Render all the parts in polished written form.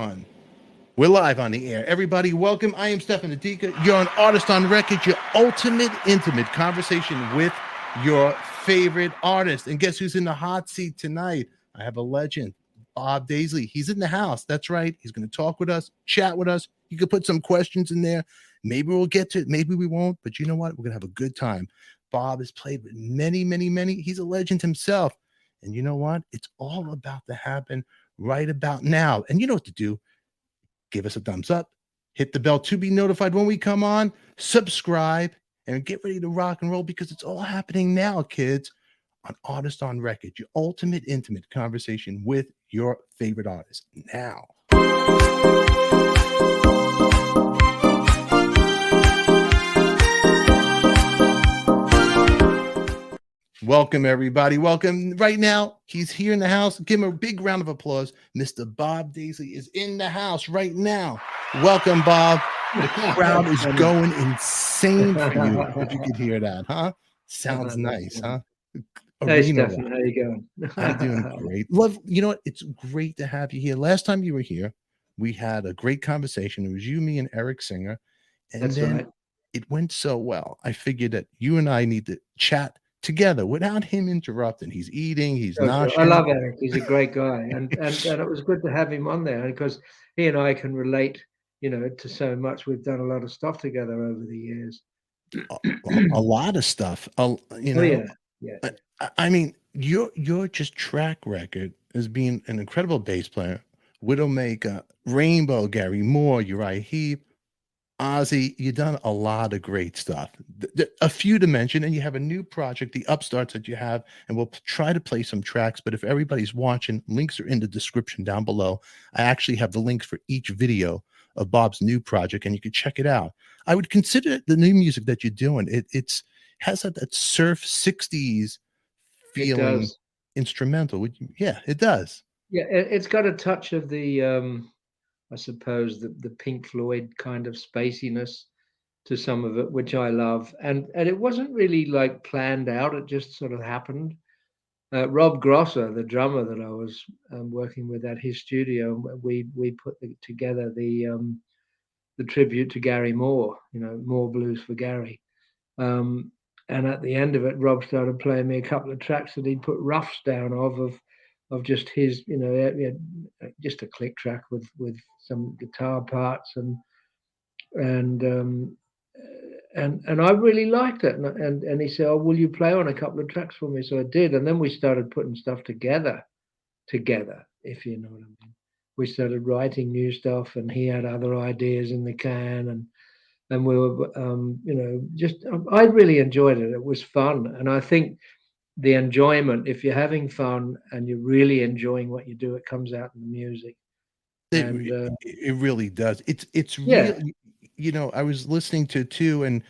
on. We're live on the air. Everybody, welcome. I am Stefan ADIKA. You're an artist on record, your ultimate intimate conversation with your favorite artist. And guess who's in the hot seat tonight? I have a legend, Bob Daisley. He's in the house. That's right. He's going to talk with us, chat with us. You could put some questions in there. Maybe we'll get to it. Maybe we won't. But you know what? We're going to have a good time. Bob has played with many. He's a legend himself. And you know what? It's all about to happen right about now. And you know what to do. Give us a thumbs up. Hit the bell to be notified when we come on. Subscribe. And get ready to rock and roll because it's all happening now, kids. On Artist on Record, your ultimate intimate conversation with your favorite artist. Now. Welcome, everybody. Welcome. Right now, he's here in the house. Give him a big round of applause. Mr. Bob Daisley is in the house right now. Welcome, Bob. The crowd is going insane for you. If you could hear that, huh? Sounds nice, huh? Hey, Stefan, how you going? I'm doing great. Love, you know what? It's great to have you here. Last time you were here, we had a great conversation. It was you, me, and Eric Singer. And That's then right. It went so well. I figured that you and I need to chat together without him interrupting. He's eating, he's not. I love Eric. He's a great guy. And it was good to have him on there because he and I can relate, to so much. We've done a lot of stuff together over the years. A lot of stuff. Yeah. I mean, your just track record as being an incredible bass player, Widowmaker, Rainbow, Gary Moore, Uriah Heep, Ozzy. You've done a lot of great stuff. A few to mention, and you have a new project, the Upstarts, that you have, and we'll try to play some tracks. But if everybody's watching, links are in the description down below. I actually have the links for each video of Bob's new project, and you can check it out. I would consider the new music that you're doing. It's has that surf 60s feeling, instrumental. Yeah, it does. Yeah, it's got a touch of the I suppose the Pink Floyd kind of spaciness to some of it, which I love. And it wasn't really like planned out. It just sort of happened. Rob Grosser, the drummer that I was working with at his studio, we put together the tribute to Gary Moore, More Blues for Gary. And at the end of it, Rob started playing me a couple of tracks that he'd put roughs down of just his, just a click track with some guitar parts and I really liked it. And he said, "Oh, will you play on a couple of tracks for me?" So I did, and then we started putting stuff together, if you know what I mean. We started writing new stuff, and he had other ideas in the can, and we were, I really enjoyed it. It was fun, and I think the enjoyment, if you're having fun and you're really enjoying what you do, it comes out in the music. It really does. It's really, I was listening to it too, and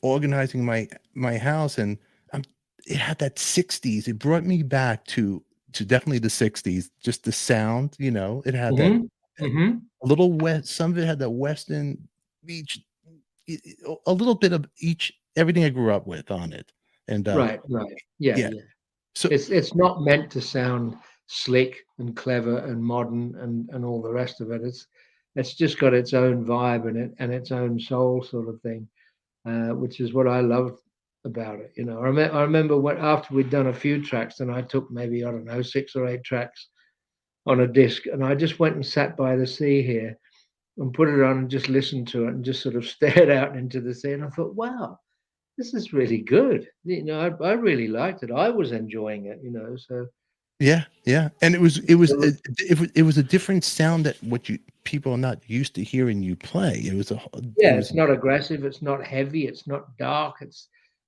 organizing my house, and it had that 60s. It brought me back to definitely the 60s. Just the sound, it had that a little west. Some of it had that Western beach, a little bit of everything I grew up with on it. And right, yeah. So it's not meant to sound slick and clever and modern and all the rest of it. It's just got its own vibe in it and its own soul sort of thing, which is what I loved about it. I remember after we'd done a few tracks, and I took maybe, I don't know, 6 or 8 tracks on a disc, and I just went and sat by the sea here and put it on and just listened to it and just sort of stared out into the sea, and I thought, wow, this is really good. I really liked it. I was enjoying it, so. Yeah. And it was a different sound that people are not used to hearing you play. It's not aggressive. It's not heavy. It's not dark.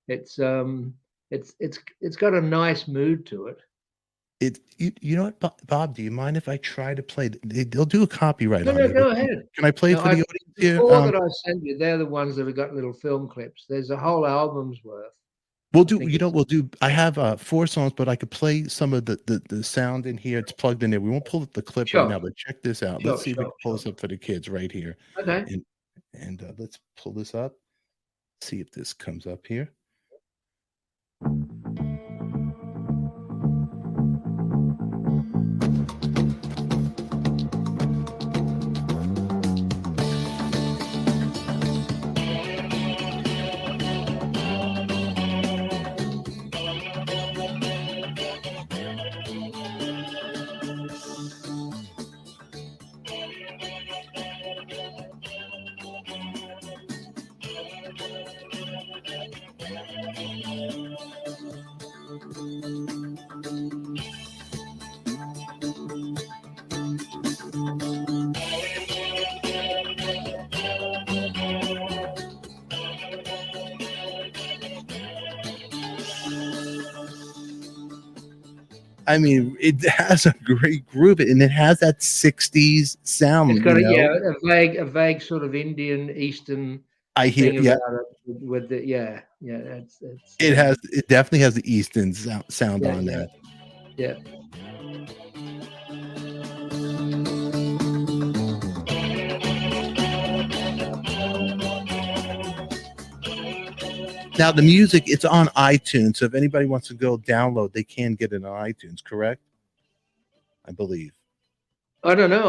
It's got a nice mood to it. You know what, Bob? Do you mind if I try to play? They'll do a copyright on it. Go ahead. Can I play for the audience here? The 4 that I sent you, they're the ones that have got little film clips. There's a whole album's worth. We'll do. I have 4 songs, but I could play some of the sound in here. It's plugged in there. We won't pull the clip right now, but check this out. Let's see if we can pull this up for the kids right here. Okay. And let's pull this up. See if this comes up here. I mean, it has a great groove, and it has that '60s sound. It's got a vague sort of Indian Eastern I hear, thing yeah. about it with the it's It definitely has the Eastern sound on yeah. that. Yeah. Now the music, it's on iTunes, so if anybody wants to go download, they can get it on iTunes. Correct? I believe. I don't know.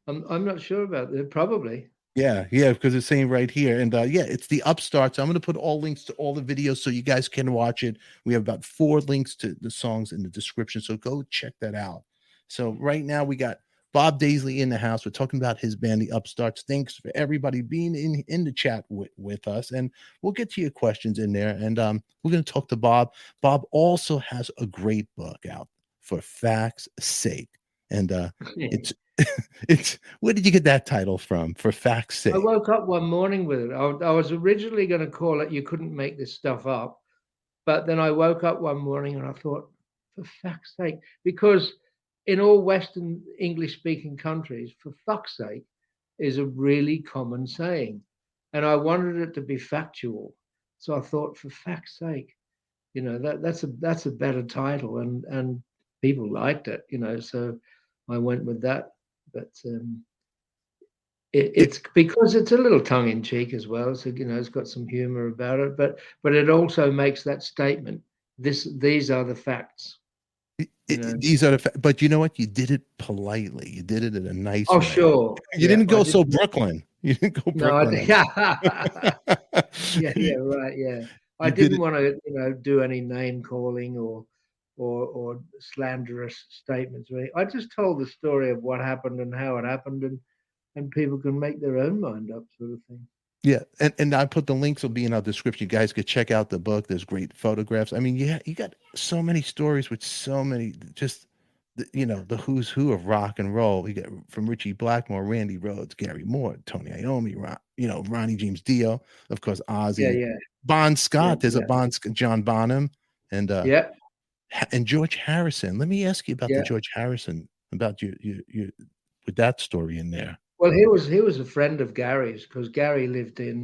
I'm not sure about that. Probably. Yeah, because it's saying right here, and it's the Upstarts. I'm going to put all links to all the videos so you guys can watch it. We have about 4 links to the songs in the description, so go check that out. So right now we got Bob Daisley in the house. We're talking about his band, the Upstarts. Thanks for everybody being in the chat with us, and we'll get to your questions in there. And we're going to talk to Bob. Bob also has a great book out, For Facts' Sake, and it's where did you get that title from? For Facts' Sake. I woke up one morning with it. I was originally going to call it "You Couldn't Make This Stuff Up," but then I woke up one morning and I thought, for fuck's sake, because in all Western English-speaking countries, for fuck's sake is a really common saying, and I wanted it to be factual. So I thought, for fuck's sake, that's a better title, and people liked it, so I went with that. But it's because it's a little tongue in cheek as well. So it's got some humor about it, but it also makes that statement. These are the facts. These are but you know what? You did it politely. You did it in a nice Oh, way. sure. You didn't go so Brooklyn. You didn't go Brooklyn. No, yeah, right, yeah. I didn't want to, do any name calling or slanderous statements. I just told the story of what happened and how it happened, and people can make their own mind up, sort of thing. Yeah, and I put the links will be in our description. You guys could check out the book. There's great photographs. I mean, you got so many stories with so many just the who's who of rock and roll. You get from Richie Blackmore, Randy Rhoads, Gary Moore, Tony Iommi, Ronnie James Dio, of course, Ozzy, Yeah. Bon Scott. There's Yeah. John Bonham, and Yeah. and George Harrison. Let me ask you about the George Harrison, about you with that story in there. Well, he was a friend of Gary's, because Gary lived in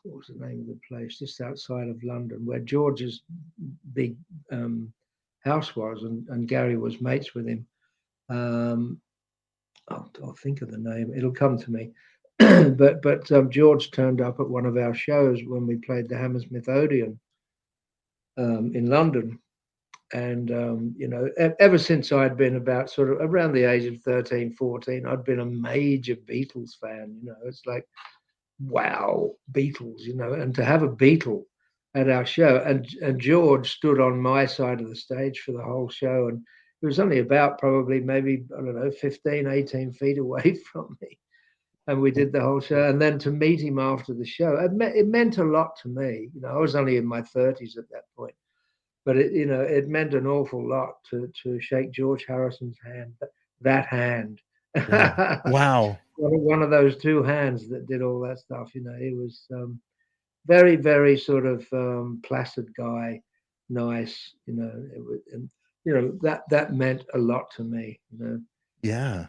what was the name of the place just outside of London, where George's big house was, and Gary was mates with him. I'll think of the name; it'll come to me. but George turned up at one of our shows when we played the Hammersmith Odeon in London. And, ever since I'd been about sort of around the age of 13, 14, I'd been a major Beatles fan. It's like, wow, Beatles, and to have a Beatle at our show. And George stood on my side of the stage for the whole show. And it was only about probably maybe, I don't know, 15, 18 feet away from me. And we did the whole show. And then to meet him after the show, it meant a lot to me. I was only in my 30s at that point. But it meant an awful lot to shake George Harrison's hand. That hand, wow, one of those two hands that did all that stuff. He was very, very sort of placid guy, nice. That meant a lot to me. Yeah,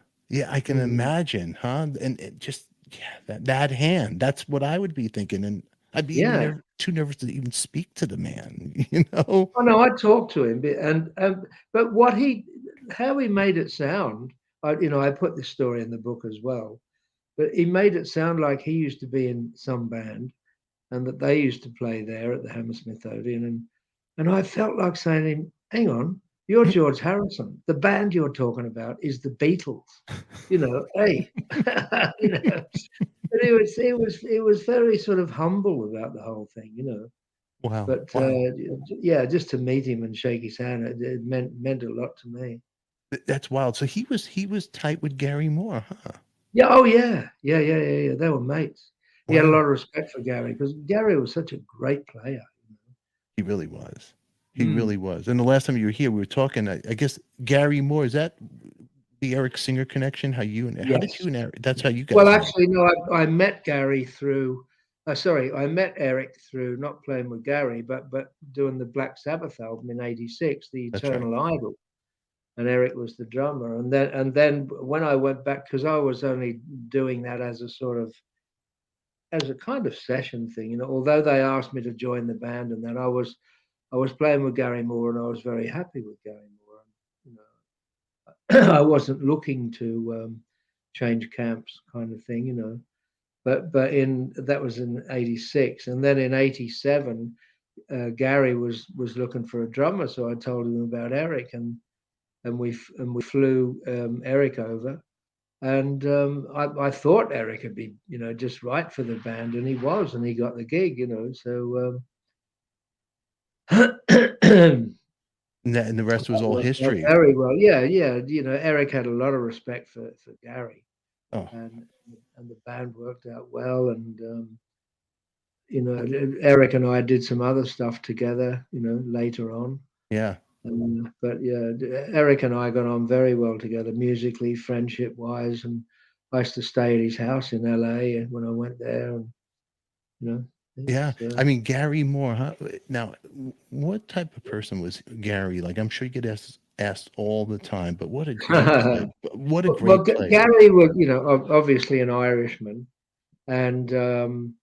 I can imagine, huh? And it just that hand. That's what I would be thinking, and I'd be too nervous to even speak to the man, Oh no, I talked to him, but how he made it sound, I put this story in the book as well, but he made it sound like he used to be in some band, and that they used to play there at the Hammersmith Odeon, and I felt like saying to him, "Hang on, you're George Harrison. The band you're talking about is the Beatles. Hey." But he was very sort of humble about the whole thing. Wow. But just to meet him and shake his hand, it meant a lot to me. That's wild. So he was tight with Gary Moore, huh? Yeah. Oh yeah. Yeah. They were mates. He had a lot of respect for Gary, because Gary was such a great player. He really was. He really was. And the last time you were here, we were talking. I guess Gary Moore, is that the Eric Singer connection? How did you and Eric? That's how you guys. Well, actually, no. I met Gary through Sorry, I met Eric through not playing with Gary, but doing the Black Sabbath album in '86, The That's right. Eternal Idol, and Eric was the drummer. And then when I went back, because I was only doing that as a sort of as a kind of session thing, although they asked me to join the band, and then I was playing with Gary Moore, and I was very happy with Gary Moore. And, I wasn't looking to change camps, kind of thing. But in that was in '86, and then in '87, Gary was looking for a drummer, so I told him about Eric, and we flew Eric over, and I thought Eric would be just right for the band, and he was, and he got the gig. So And the rest was all worked out history. very well. Yeah, yeah. Eric had a lot of respect for Gary, Oh, and the band worked out well. And Eric and I did some other stuff together. Later on. yeah. But yeah, Eric and I got on very well together, musically, friendship wise, and I used to stay at his house in LA when I went there, and you know, Yeah. it's, I mean, Gary Moore, huh? Now, what type of person was Gary? Like, I'm sure you get asked all the time, but what a great player. What a well, great player. Gary was, obviously an Irishman, and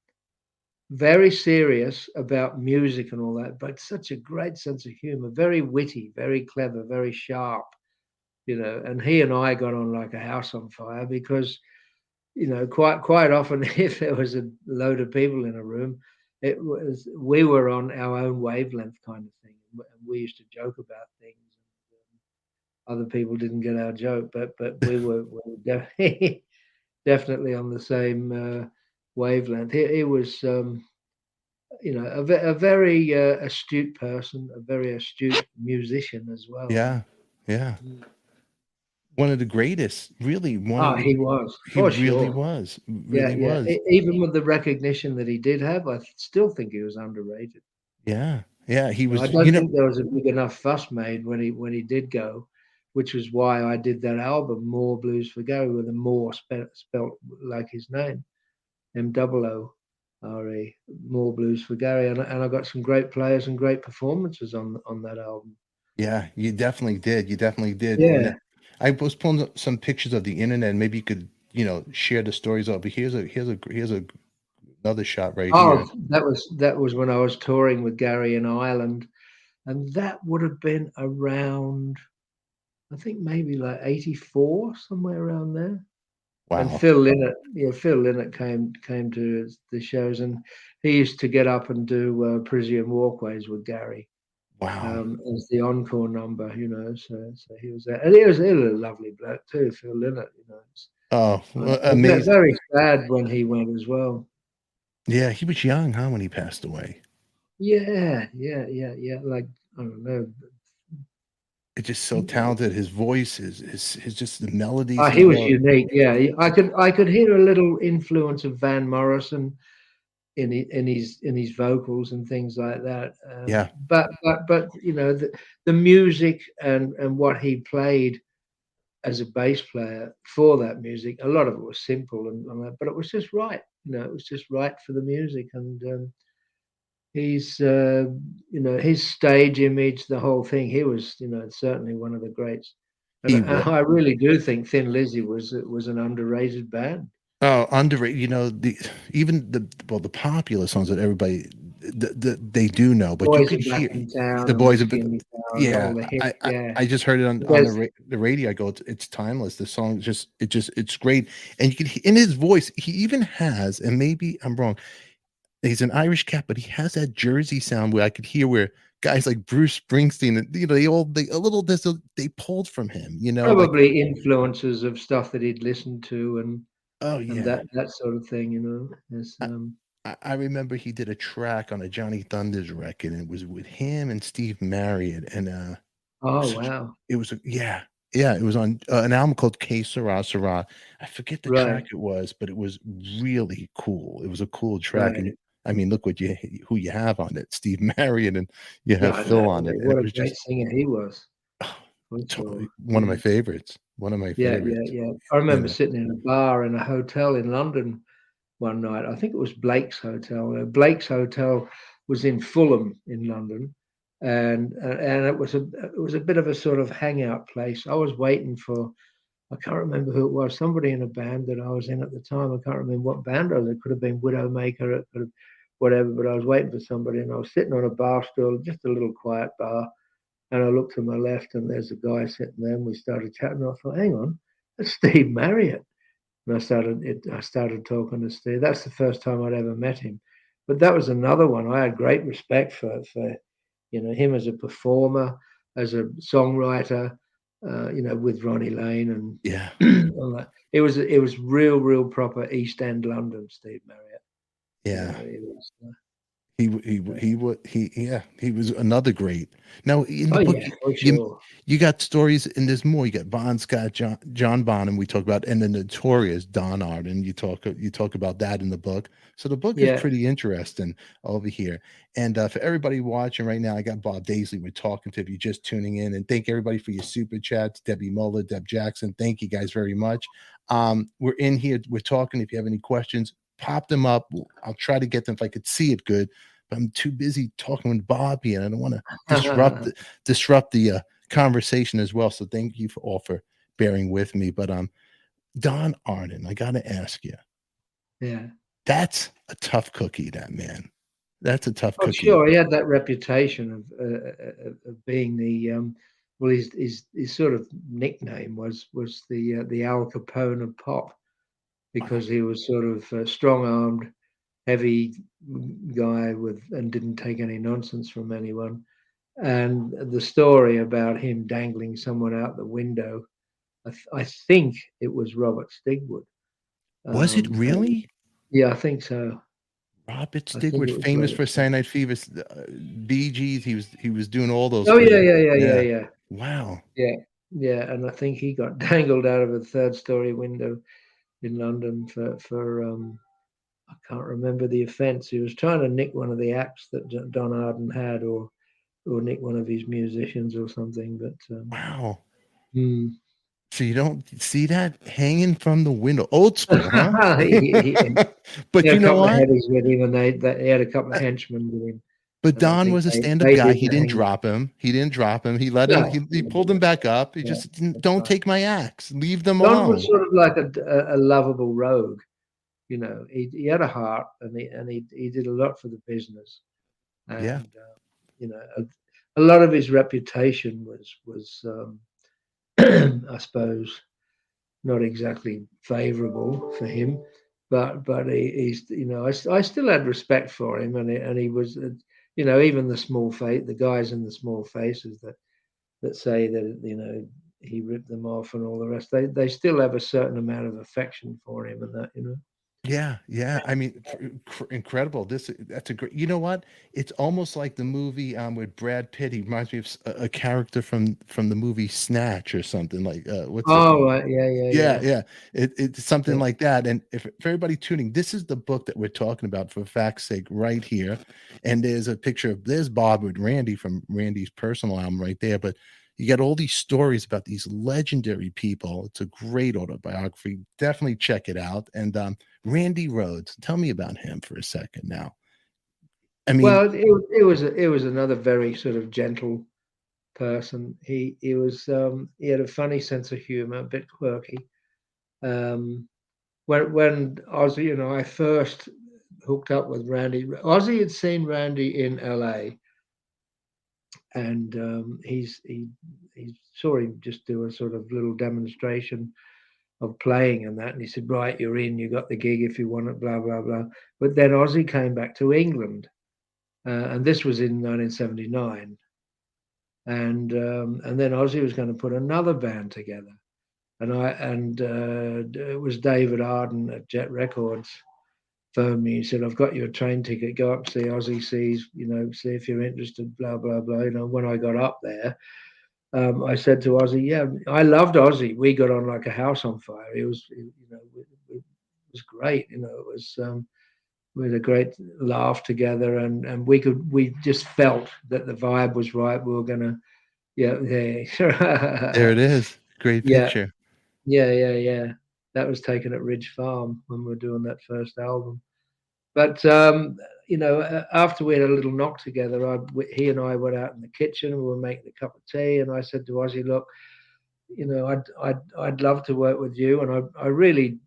very serious about music and all that, but such a great sense of humor, very witty, very clever, very sharp, and he and I got on like a house on fire because, quite often if there was a load of people in a room, we were on our own wavelength kind of thing. And we used to joke about things. Other people didn't get our joke, but we were definitely on the same wavelength. He was a very astute person, a very astute musician as well. Yeah. Yeah. Mm. One of the greatest, really. He was, He for really sure. was. Yeah, Really yeah. was. Even with the recognition that he did have, I still think he was underrated. Yeah. Yeah. He I was, don't think there was a big enough fuss made when he did go, which was why I did that album, More Blues for Gary, with a more spelt like his name, MOORE, More Blues for Gary, and I got some great players and great performances on that album. yeah, you definitely did. You definitely did. And Yeah. I was pulling up some pictures of the internet. Maybe you could, share the stories of. But here's another shot right here. Oh, that was when I was touring with Gary in Ireland, and that would have been around, I think maybe like '84, somewhere around there. And Wow. Phil Lynott came to the shows, and he used to get up and do Parisian Walkways with Gary Wow. as the encore number. So he was there, and he was a lovely bloke too, Phil Lynott. Oh, I'm amazing. very sad when he went as well. Yeah, he was young, huh, when he passed away. Yeah, yeah, yeah, yeah. Like, I don't know. It's just so talented. His voice, his just the melodies Oh, he he was wrote. unique. Yeah, I could hear a little influence of Van Morrison in his vocals and things like that. Yeah. But the music and what he played as a bass player for that music, a lot of it was simple but it was just right. It was just right for the music. And his stage image, the whole thing. He was, certainly one of the greats. And He was. I really do think Thin Lizzy was an underrated band. Oh, underrated. The popular songs that everybody they do know, but you Boys could are Back hear in Town the and boys. Whiskey in the Town, all Yeah, the hits. Yeah, I just heard it on there's the radio. I go, it's timeless. The song it's great, and you can in his voice. He even has, and maybe I'm wrong. He's an Irish cat, but he has that Jersey sound where I could hear where guys like Bruce Springsteen, they pulled from him. Like, probably influences of stuff that he'd listened to oh and yeah. that sort of thing. It's, I remember he did a track on a Johnny Thunders record, and it was with him and Steve Marriott, and oh wow, it was it was on an album called K Sarah Sarah. I forget the right, track it was, but it was really cool. It was a cool track, right. and I mean, look who you have on it, Steve Marriott, and you Yeah, have I know. Phil on it, and What it a was great just singer he was, oh, for sure. one of my favorites. One of my Yeah, yeah, favorites. yeah. I You remember know, sitting in a bar in a hotel in London one night. I think it was Blake's Hotel. Blake's Hotel was in Fulham in London, and it was a bit of a sort of hangout place. I was waiting for, I can't remember who it was, somebody in a band that I was in at the time. I can't remember what band I was. It could have been Widowmaker, it could have whatever, but I was waiting for somebody, and I was sitting on a bar stool, just a little quiet bar, and I looked to my left, and there's a guy sitting there, and we started chatting. I thought, hang on, that's Steve Marriott. And I started talking to Steve. That's the first time I'd ever met him. But that was another one. I had great respect for him as a performer, as a songwriter, with Ronnie Lane and Yeah. all that. It was real proper East End London, Steve Marriott. Yeah. It was, he was another great. Now in the book, yeah, for sure. you got stories, and there's more. You got Bon Scott, John Bonham, we talk about, and the notorious Don Arden. You talk about that in the book. So the book is pretty interesting over here. And for everybody watching right now, I got Bob Daisley. We're talking to, if you're just tuning in, and thank everybody for your super chats. Debbie Muller, Deb Jackson, thank you guys very much. We're in here. We're talking. If you have any questions, pop them up. I'll try to get them if I could see it good, but I'm too busy talking with Bobby, and I don't want to disrupt the conversation as well. So thank you for bearing with me. But Don Arden, I got to ask you. Yeah, that's a tough cookie. That man, that's a tough cookie. Sure, he had that reputation of being the well, his sort of nickname was the Al Capone of pop, because he was sort of strong-armed, heavy guy and didn't take any nonsense from anyone. And the story about him dangling someone out the window, I think it was Robert Stigwood. Was it really? Yeah, I think so. Robert Stigwood, famous for Cyanide Fever, Bee Gees. He was doing all those. Oh yeah. Wow. Yeah, and I think he got dangled out of a third-story window in London for I can't remember the offence. He was trying to nick one of the acts that Don Arden had, or nick one of his musicians or something. But wow. So you don't see that hanging from the window, old school, huh? But you know what? With him, and they had a couple of henchmen with him. But Don was a stand-up guy. He didn't drop him. He let him. He pulled him back up. He just don't take my axe. Leave them alone. Don was sort of like a lovable rogue. He had a heart, and he did a lot for the business. And a lot of his reputation was I suppose not exactly favorable for him, but he's I still had respect for him, and he was even the guys in the small faces that say that he ripped them off and all the rest, they still have a certain amount of affection for him, and that Yeah. I mean, incredible. That's a great. You know what? It's almost like the movie with Brad Pitt. He reminds me of a character from the movie Snatch or something like. Right, yeah. It's something like that. And for everybody tuning, this is the book that we're talking about for fact's sake right here. And there's a picture of Bob with Randy from Randy's personal album right there. But you got all these stories about these legendary people. It's a great autobiography. Definitely check it out. And Randy Rhoads, tell me about him for a second now. I mean, well, it was another very sort of gentle person. He had a funny sense of humor, a bit quirky. When Ozzy, I first hooked up with Randy. Ozzy had seen Randy in LA, and he saw him just do a sort of little demonstration of playing and that, and he said, right, you're in, you got the gig if you want it, blah blah blah. But then Ozzy came back to England, and this was in 1979, and then Ozzy was going to put another band together, and it was David Arden at Jet Records phoned me. He said, I've got you a train ticket, go up, see Ozzy, see if you're interested, blah blah blah. When I got up there, I said to Ozzy, yeah, I loved Ozzy. We got on like a house on fire. It was great. It was we had a great laugh together, and we just felt that the vibe was right. We were gonna, there it is. Great picture. Yeah. That was taken at Ridge Farm when we were doing that first album. But after we had a little knock together, he and I went out in the kitchen. We were making a cup of tea, and I said to Ozzy, "Look, I'd love to work with you," and I really,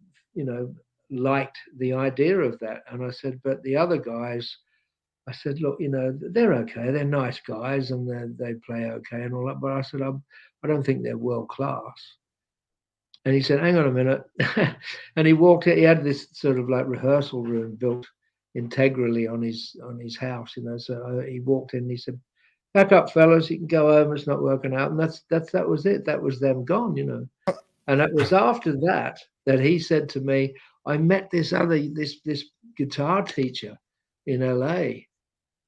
liked the idea of that. And I said, "But the other guys," I said, "Look, they're okay. They're nice guys, and they play okay and all that. But I said, I don't think they're world class." And he said, "Hang on a minute." And he walked in. He had this sort of like rehearsal room built integrally on his house, So he walked in and he said, "Pack up, fellas. You can go home. It's not working out." And that was it. That was them gone, And it was after that he said to me, "I met this guitar teacher in LA.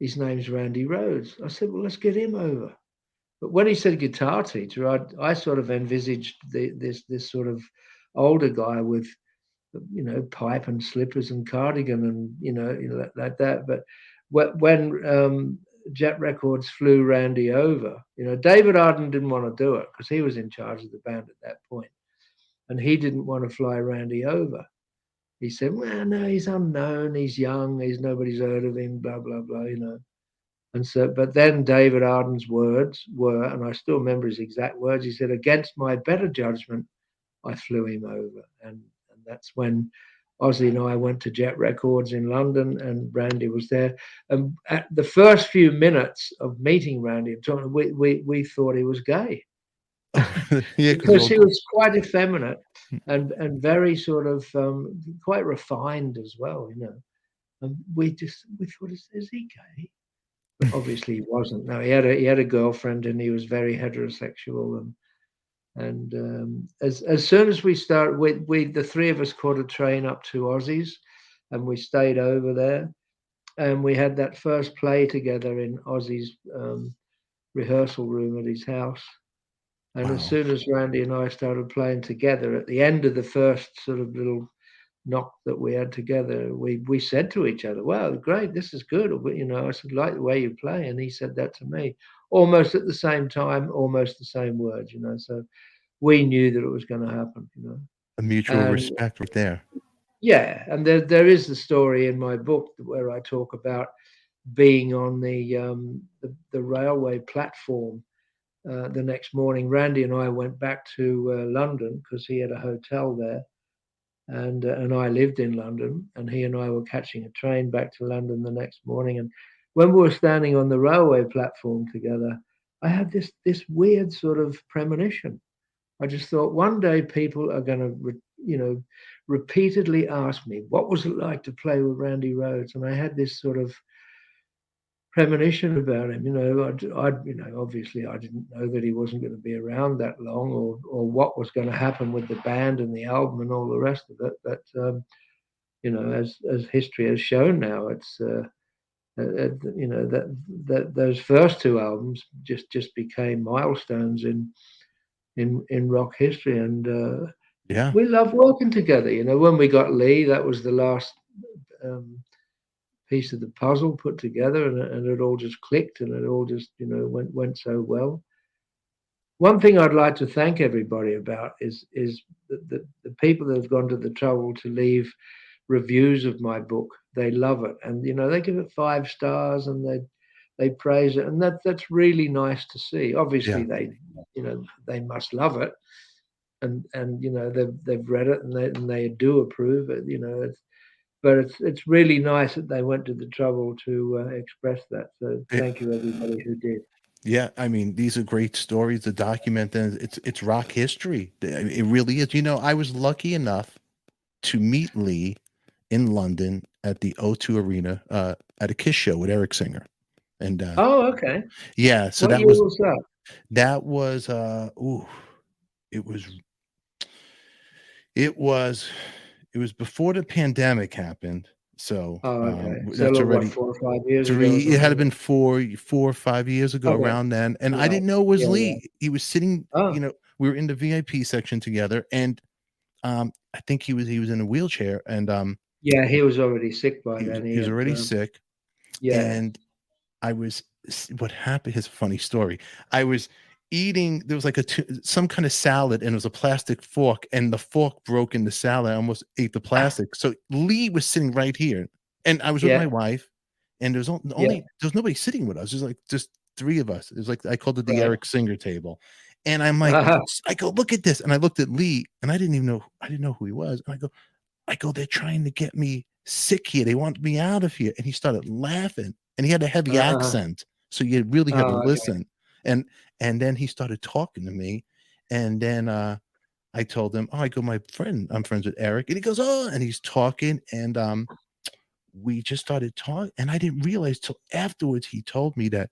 His name's Randy Rhoads." I said, "Well, let's get him over." But when he said guitar teacher, I sort of envisaged this sort of older guy with, pipe and slippers and cardigan and like that. But when Jet Records flew Randy over, David Arden didn't want to do it because he was in charge of the band at that point, and he didn't want to fly Randy over. He said, "Well, no, he's unknown, he's young, nobody's heard of him, blah blah blah," And so, but then David Arden's words were, and I still remember his exact words. He said, "Against my better judgment, I flew him over," and that's when Ozzy and I went to Jet Records in London, and Randy was there. And at the first few minutes of meeting Randy, we thought he was gay. Yeah, because he was quite effeminate and very sort of quite refined as well, And we thought, is he gay? But obviously he wasn't. No, he had a girlfriend, and he was very heterosexual. And as soon as we started, we the three of us caught a train up to Ozzy's, and we stayed over there, and we had that first play together in Ozzy's rehearsal room at his house. And Wow. as soon as Randy and I started playing together, at the end of the first sort of little knock that we had together, we said to each other, "Wow, great, this is good." I said, "Like the way you play," and he said that to me, almost at the same time, almost the same words, So we knew that it was going to happen, A mutual And respect right there. yeah, and there is the story in my book where I talk about being on the railway platform. The next morning, Randy and I went back to London because he had a hotel there, and I lived in London, and he and I were catching a train back to London the next morning. And when we were standing on the railway platform together, I had this weird sort of premonition. I just thought one day people are going to, repeatedly ask me, what was it like to play with Randy Rhoads? And I had this sort of premonition about him. Obviously I didn't know that he wasn't going to be around that long, or what was going to happen with the band and the album and all the rest of it. But as history has shown now, it's that those first two albums just became milestones in rock history, and Yeah. we love working together. When we got Lee, that was the last piece of the puzzle put together, and it all just clicked, and it all just went so well. One thing I'd like to thank everybody about is the people that have gone to the trouble to leave reviews of my book. They love it, and they give it 5 stars, and they praise it, and that's really nice to see. Obviously they must love it, and they've read it, and they do approve it. But it's really nice that they went to the trouble to express that. So thank you, everybody who did. Yeah, I mean, these are great stories to document them. It's rock history. It really is. I was lucky enough to meet Lee in London at the O2 Arena at a Kiss show with Eric Singer. And Oh, okay. yeah, so What that year was that? that was it was before the pandemic happened. So Oh, okay. So that's look, what, already 4 or 5 years ago or 3. It had something? been 4 or 5 years ago, Okay. around then, and I Right. didn't know it was Yeah, yeah. Lee. He was sitting, Oh, we were in the VIP section together, and I think he was in a wheelchair, and yeah, he was already sick by then. he He was had, already sick, yeah. and what happened is a funny story. I was eating. There was like some kind of salad, and it was a plastic fork, and the fork broke in the salad. I almost ate the plastic. So Lee was sitting right here, and I was with my wife, and there was only there was nobody sitting with us. There's like just three of us. It was like I called it the Eric Singer table, and I'm like, I go, look at this, and I looked at Lee, and I didn't know who he was, and I go, they're trying to get me sick here. They want me out of here. And he started laughing, and he had a heavy accent. So you really had to listen. Okay. And then he started talking to me. And then I told him, I go, I'm friends with Eric. And he goes, and he's talking. And we just started talking. And I didn't realize till afterwards he told me that,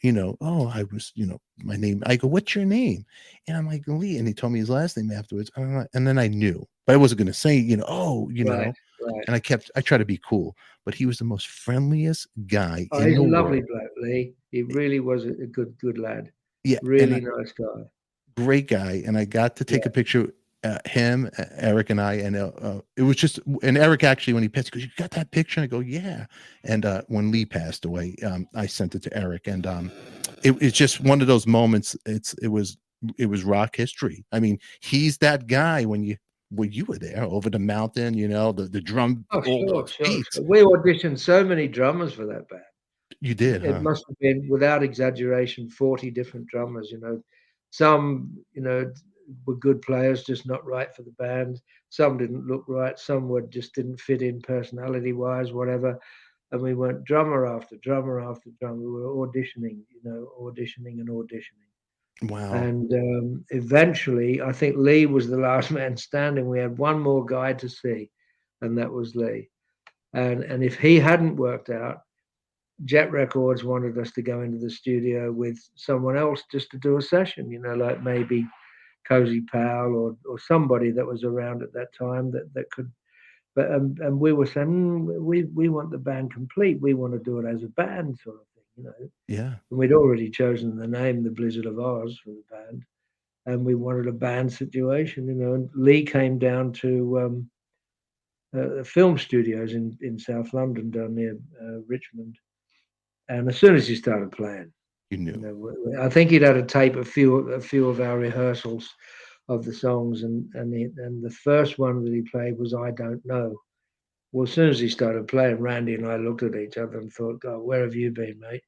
I was, my name. I go, what's your name? And I'm like, Lee. And he told me his last name afterwards. And then I knew, but I wasn't going to say, Right. And I try to be cool, but he was the most friendliest guy in the world. He's a lovely bloke, Lee. He really was a good lad. Yeah. Really nice guy. Great guy. And I got to take a picture, him, Eric and I, and it was just, and Eric actually, when he passed, he goes, you got that picture? And I go, yeah. And when Lee passed away, I sent it to Eric, and it's just one of those moments. It was rock history. I mean, he's that guy when you were there over the mountain, the drum. Sure. We auditioned so many drummers for that band. You did. It must have been, without exaggeration, 40 different drummers. Some were good players, just not right for the band. Some didn't look right. Some just didn't fit in personality wise, whatever. And we went drummer after drummer after drummer. We were auditioning, auditioning and auditioning. Wow. And eventually, I think Lee was the last man standing. We had one more guy to see, and that was Lee. And if he hadn't worked out, Jet Records wanted us to go into the studio with someone else just to do a session, like maybe Cozy Powell or somebody that was around at that time that could. But and we were saying, we want the band complete. We want to do it as a band, sort of thing, Yeah. And we'd already chosen the name, the Blizzard of Oz, for the band, and we wanted a band situation, And Lee came down to the film studios in South London, down near Richmond, and as soon as he started playing, you knew. I think he'd had a tape, a few of our rehearsals of the songs, and the first one that he played was I Don't Know. Well, as soon as he started playing, Randy and I looked at each other and thought, God, where have you been, mate?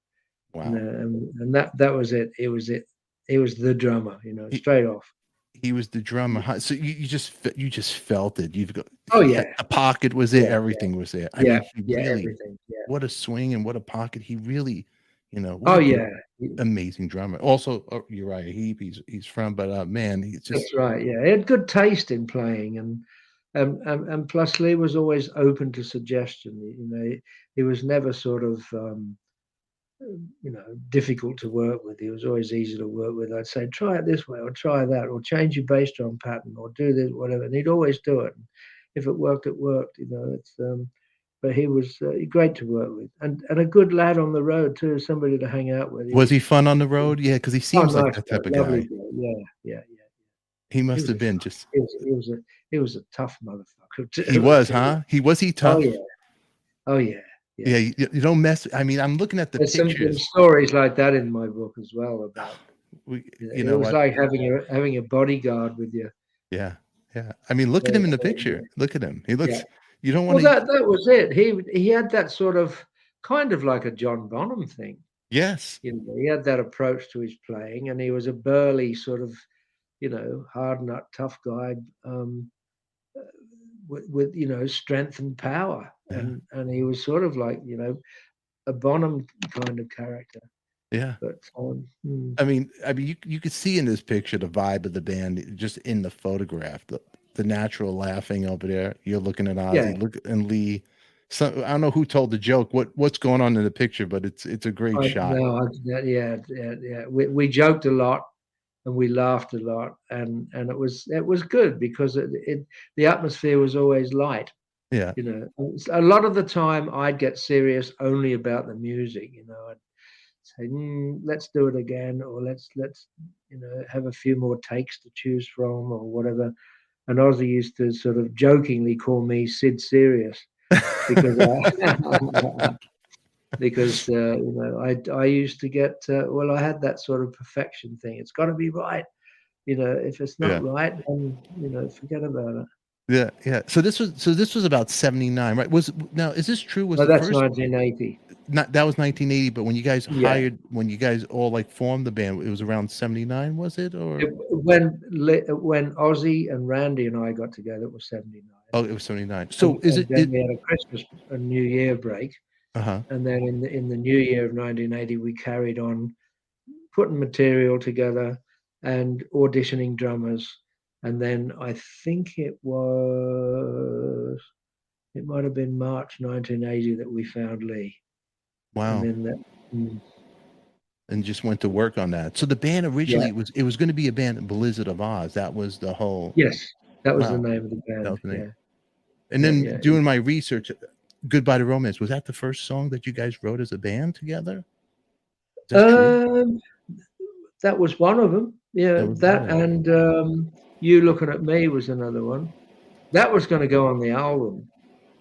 Wow. And that was it. It was it. He was the drummer, straight off. He was the drummer. So you just felt it. You've got. Oh yeah. The pocket was there. Everything was there. I mean, really, everything. Yeah. What a swing and what a pocket. He really, amazing drummer. Also, Uriah Heep. He's from, but man, he's just. That's right. Yeah, he had good taste in playing, and plus Lee was always open to suggestion. He was never sort of difficult to work with. He was always easy to work with. I'd say, try it this way, or try that, or change your bass drum pattern, or do this, whatever. And he'd always do it. And if it worked, it worked. It's but he was great to work with, and a good lad on the road too. Somebody to hang out with. Was he fun on the road? Yeah, because he seems like that type of guy. Yeah. He must have been just. He was a tough motherfucker too. He was, huh? Was he tough? Oh yeah. Yeah, you don't mess. I mean, I'm looking at the There's pictures. Some stories like that in my book as well about. It was like having a bodyguard with you. Yeah. I mean, look at him in the picture. Look at him. He looks. Yeah. You don't want to. Well, that was it. He had that sort of kind of like a John Bonham thing. Yes. He had that approach to his playing, and he was a burly sort of, hard nut, tough guy. With strength and power, and he was sort of like a Bonham kind of character. Yeah, but I mean, you could see in this picture the vibe of the band just in the photograph, the natural laughing over there. You're looking at Ozzy, look and Lee. So I don't know who told the joke. What's going on in the picture, but it's a great shot. Yeah. We joked a lot. And we laughed a lot, and it was good because the atmosphere was always light. Yeah, a lot of the time I'd get serious only about the music. I'd say, let's do it again, or let's have a few more takes to choose from, or whatever. And Ozzy used to sort of jokingly call me Sid Serious because because I used to get I had that sort of perfection thing. It's got to be right. If it's not right, then forget about it. Yeah, yeah. So this was about 79, right? Is this true? Was Oh, the that's first 1980. that was 1980, but when you guys Yeah. all like formed the band, it was around 79, was it? Or When Ozzy and Randy and I got together, it was 79. oh, it was 79. So And then we had a Christmas and New Year break, uh-huh. and then in the new year of 1980, we carried on putting material together and auditioning drummers. And then I think it might have been March 1980 that we found Lee. Wow. And then and just went to work on that. So the band originally was going to be a band, Blizzard of Oz. That was the whole. Yes, that was the Wow. name of the band. That was the name. Yeah. And then doing my research, Goodbye to Romance, was that the first song that you guys wrote as a band together? Is that true? That was one of them. Yeah, that and You Looking at Me was another one. That was going to go on the album,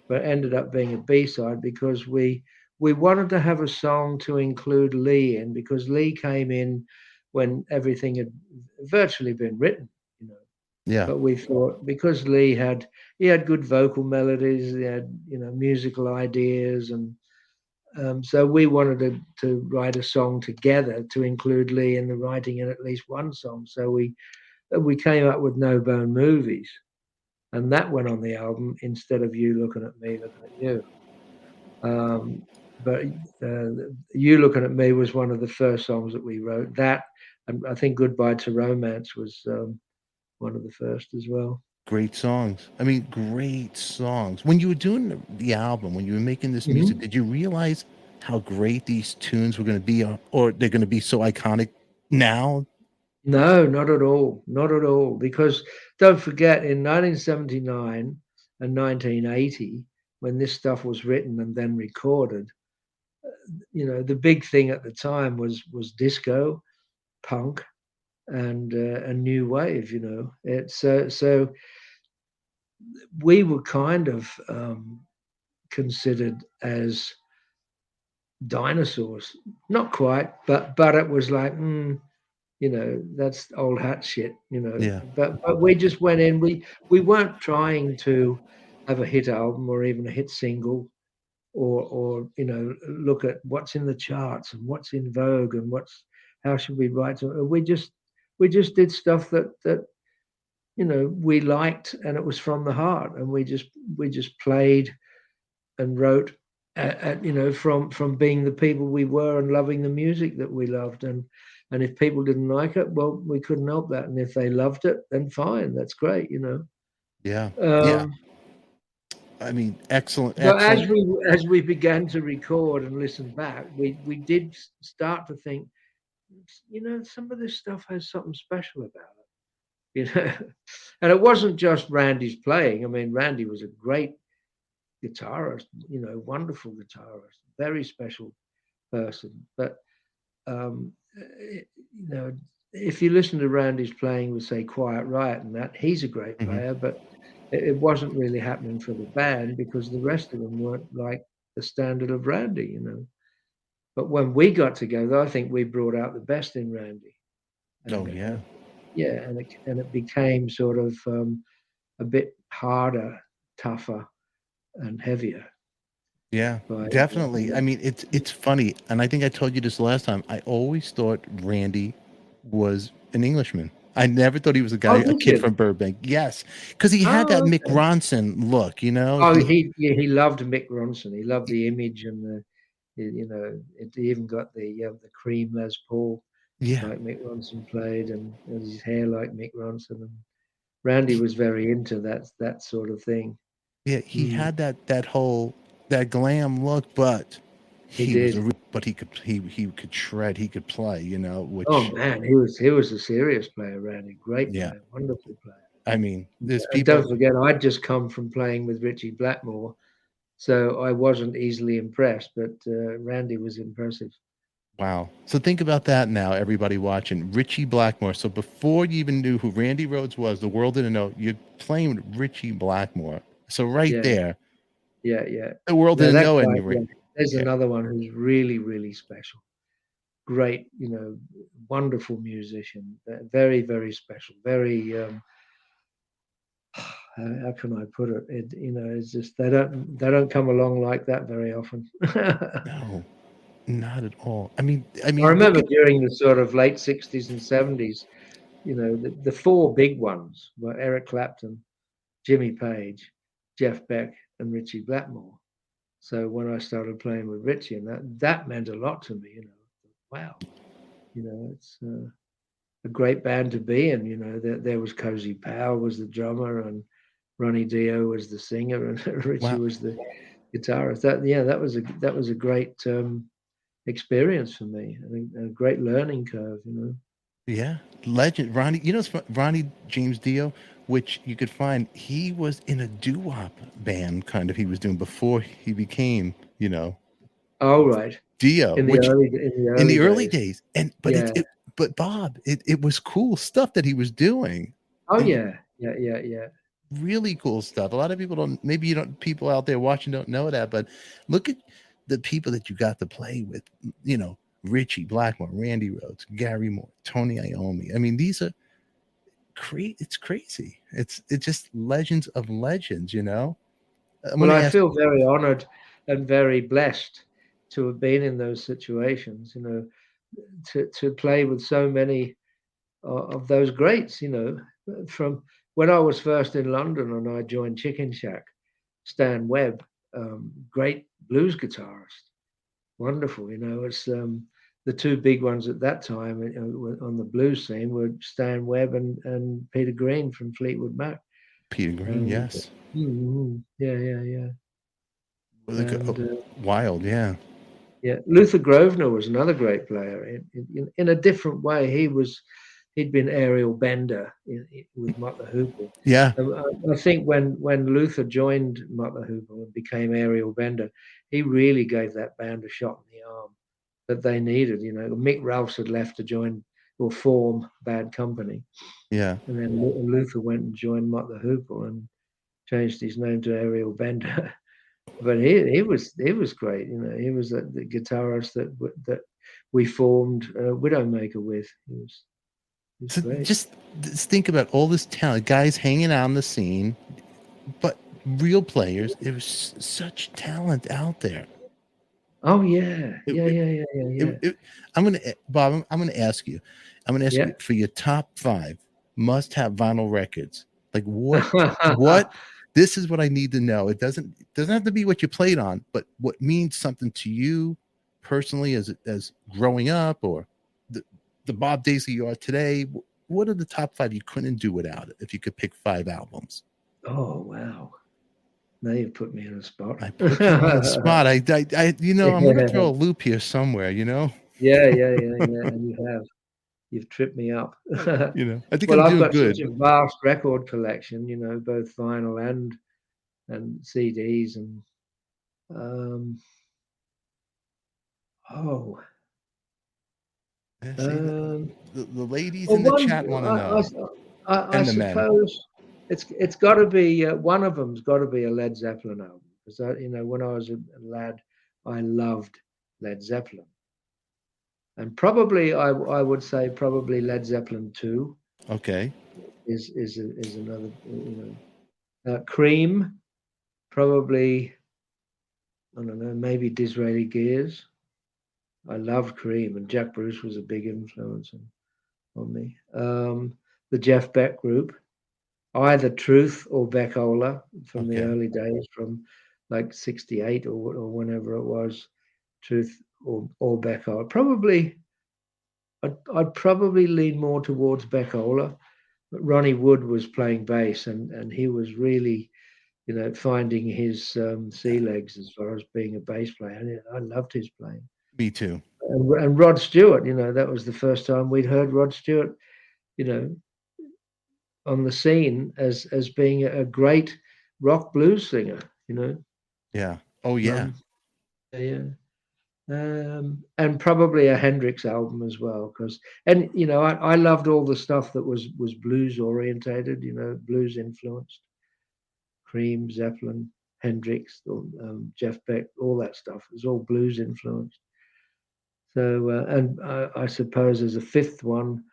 but ended up being a B-side because we wanted to have a song to include Lee in, because Lee came in when everything had virtually been written, Yeah. But we thought, because Lee had good vocal melodies, he had musical ideas, and so we wanted to write a song together to include Lee in the writing in at least one song. So we came up with No Bone Movies, and that went on the album instead of You Looking at Me, Looking at You. But You Looking at Me was one of the first songs that we wrote. That, and I think Goodbye to Romance was one of the first as well. Great songs. I mean, great songs. When you were doing the album, when you were making this music, did you realize how great these tunes were going to be, or they're going to be so iconic now? No, not at all. Not at all. Because don't forget, in 1979 and 1980, when this stuff was written and then recorded, the big thing at the time was disco, punk, and a new wave. It's so we were kind of considered as dinosaurs. Not quite, but it was like, that's old hat shit, Yeah. But we just went in. We weren't trying to have a hit album or even a hit single, or look at what's in the charts and what's in vogue and how should we write. We just did stuff that we liked, and it was from the heart, and we just played and wrote from being the people we were and loving the music that we loved. And if people didn't like it, well, we couldn't help that. And if they loved it, then fine, that's great. Yeah. Yeah. I mean, excellent. But as we began to record and listen back, we did start to think, some of this stuff has something special about it. And it wasn't just Randy's playing. I mean, Randy was a great guitarist, wonderful guitarist, very special person. But if you listen to Randy's playing with, say, Quiet Riot and that, he's a great player, but it wasn't really happening for the band because the rest of them weren't like the standard of Randy. But when we got together, I think we brought out the best in Randy. And, yeah, and it became sort of a bit harder, tougher, and heavier. Yeah, definitely. I mean, it's funny, and I think I told you this last time. I always thought Randy was an Englishman. I never thought he was a kid from Burbank. Yes, because he had that Mick Ronson look, Oh, he loved Mick Ronson. He loved the image and it even got the cream Les Paul, like Mick Ronson played, and his hair like Mick Ronson. And Randy was very into that sort of thing. Yeah, he had that glam look, but he could shred, he could play, which, oh man, he was a serious player, Randy. Great player, wonderful player. I mean, there's people. Don't forget, I'd just come from playing with Richie Blackmore, so I wasn't easily impressed, but Randy was impressive. Wow. So think about that now, everybody watching. Richie Blackmore. So before you even knew who Randy Rhoads was, the world didn't know, you're playing with Richie Blackmore. So there. Yeah. The world didn't know There's Yeah. another one who's really, really special. Great, wonderful musician. Very, very special. Very, how can I put it? It's just they don't come along like that very often. No, not at all. I mean, I look remember at during the sort of late 60s and 70s, the four big ones were Eric Clapton, Jimmy Page, Jeff Beck, and Ritchie Blackmore. So when I started playing with Ritchie, and that meant a lot to me, wow, it's a great band to be in. There was Cozy Powell was the drummer, and Ronnie Dio was the singer, and Ritchie wow. was the guitarist. That was a great experience for me. I think a great learning curve. Yeah, legend Ronnie. It's Ronnie James Dio, which you could find. He was in a doo-wop band, kind of. He was doing before he became, Oh, right. Dio, In the which in early the early days. days. And Yeah. but Bob, it was cool stuff that he was doing. Oh, It was yeah. Yeah. really cool stuff. A lot of people don't. Maybe you don't. People out there watching don't know that, but look at the people that you got to play with. Ritchie Blackmore, Randy Rhoads, Gary Moore, Tony Iommi. I mean, these are it's crazy. It's just legends of legends. I'm Well, gonna I ask. feel very honored and very blessed to have been in those situations, to play with so many of those greats, from when I was first in London and I joined Chicken Shack, Stan Webb, great blues guitarist, wonderful, it's the two big ones at that time on the blues scene were Stan Webb and Peter Green from Fleetwood Mac. Peter Green, And yes. yeah. Oh, And wild, yeah. yeah, Luther Grosvenor was another great player in a different way. He'd been Ariel Bender with Mott the Hoople. Yeah. I think when Luther joined Mott the Hoople and became Ariel Bender, he really gave that band a shot in the arm that they needed. Mick Ralphs had left to join or form Bad Company, Yeah. and then Luther went and joined Mott the Hoople and changed his name to Ariel Bender. But he was great. He was the guitarist that we formed Widowmaker with. He was So great. just think about all this talent, guys hanging out on the scene, but real players. There was such talent out there. Oh yeah, It, yeah, it, yeah, yeah, yeah, yeah. I'm gonna Bob. I'm gonna ask you. I'm gonna ask Yeah. you for your top 5 must-have vinyl records. Like what? This is what I need to know. It doesn't have to be what you played on, but what means something to you personally as growing up, or the Bob Daisley you are today. What are the top 5 you couldn't do without it if you could pick 5 albums? Oh wow! Now you've put me in a spot. I put you on the spot. I'm gonna throw a Yeah, loop here somewhere. yeah. And you've tripped me up. I think Well, I'm I've doing got such good. a vast record collection. Both vinyl and CDs and um, oh. Yeah, see, Um, the ladies well, in the one, chat want to know, I and the men. suppose it's got to be one of them's got to be a Led Zeppelin album because when I was a lad, I loved Led Zeppelin, and probably I would say probably Led Zeppelin 2 Okay. is another Cream, probably I don't know, maybe Disraeli Gears. I loved Cream, and Jack Bruce was a big influence on me. The Jeff Beck Group, either Truth or Beckola from the Okay. early days, from like 68 or whenever it was, Truth or Beckola. I'd probably lean more towards Beckola, but Ronnie Wood was playing bass and he was really, finding his sea legs as far as being a bass player. And I loved his playing. Me too. And Rod Stewart, that was the first time we'd heard Rod Stewart, on the scene as being a great rock blues singer, Yeah. Oh yeah. Um, yeah. And probably a Hendrix album as well, I loved all the stuff that was blues orientated, blues influenced. Cream, Zeppelin, Hendrix, or Jeff Beck, all that stuff. It was all blues influenced. So, and I suppose as a fifth one,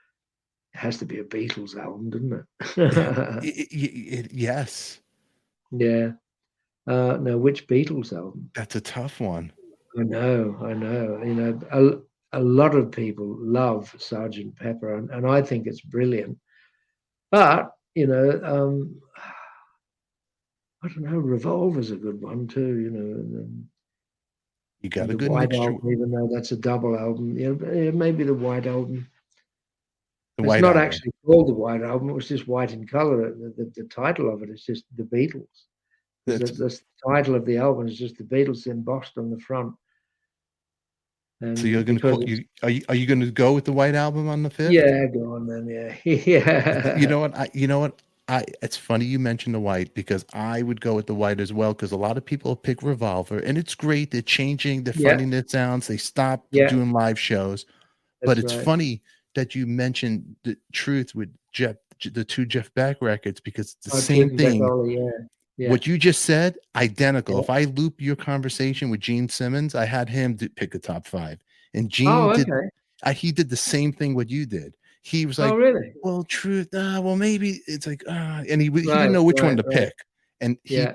it has to be a Beatles album, doesn't it? Yes. Yeah. No, which Beatles album? That's a tough one. I know. You know, a lot of people love Sergeant Pepper, and I think it's brilliant. But you know, I don't know. Revolver's a good one too. You know, and You got a the good White mixture. Album, even though that's a double album. You know, maybe the White Album. The It's White not Album. actually called the White Album. It was just white in color. The title of it is just the Beatles. That's the title of the album is just the Beatles embossed on the front. And so you're gonna call you are you gonna go with the White Album on the 5th? Yeah, go on then. Yeah, yeah. You know what? It's funny you mentioned the White, because I would go with the White as well, because a lot of people pick Revolver, and it's great. They're changing, they're finding their sounds. They stopped doing live shows. But it's funny that you mentioned the Truth with the two Jeff Beck records, because it's the same thing. Yeah. What you just said, identical. Yeah. If I loop your conversation with Gene Simmons, I had him pick a top 5, and Gene he did the same thing what you did. He was like, really? Well, Truth, well, maybe it's like, and he didn't know which one to pick, and he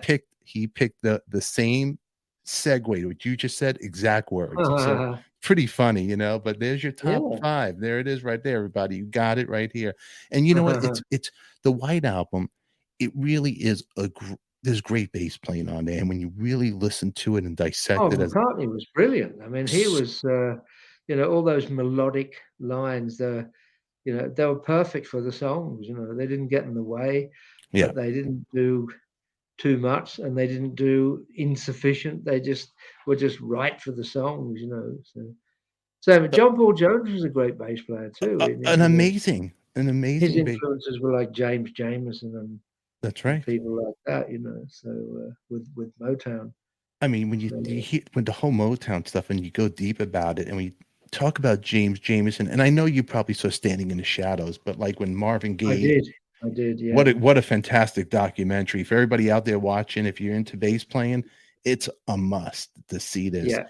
picked the same segue, what you just said, exact words. So pretty funny, you know. But there's your top 5. There it is, right there, everybody. You got it right here. And you know what? It's the White Album. It really is there's great bass playing on there, and when you really listen to it and dissect it, McCartney was brilliant. I mean, he was, you know, all those melodic lines. You know, they were perfect for the songs. You know, they didn't get in the way. But they didn't do too much, and they didn't do insufficient. They just were just right for the songs. You know, so John Paul Jones was a great bass player too. An amazing. His influences were like James Jamerson and. That's right. People like that, you know. So with Motown, I mean, when you hear with the whole Motown stuff, and you go deep about it, and we talk about James Jamerson, and I know you probably saw Standing in the Shadows, but like when Marvin Gaye, I did, yeah. What a fantastic documentary for everybody out there watching. If you're into bass playing, it's a must to see this. Yeah,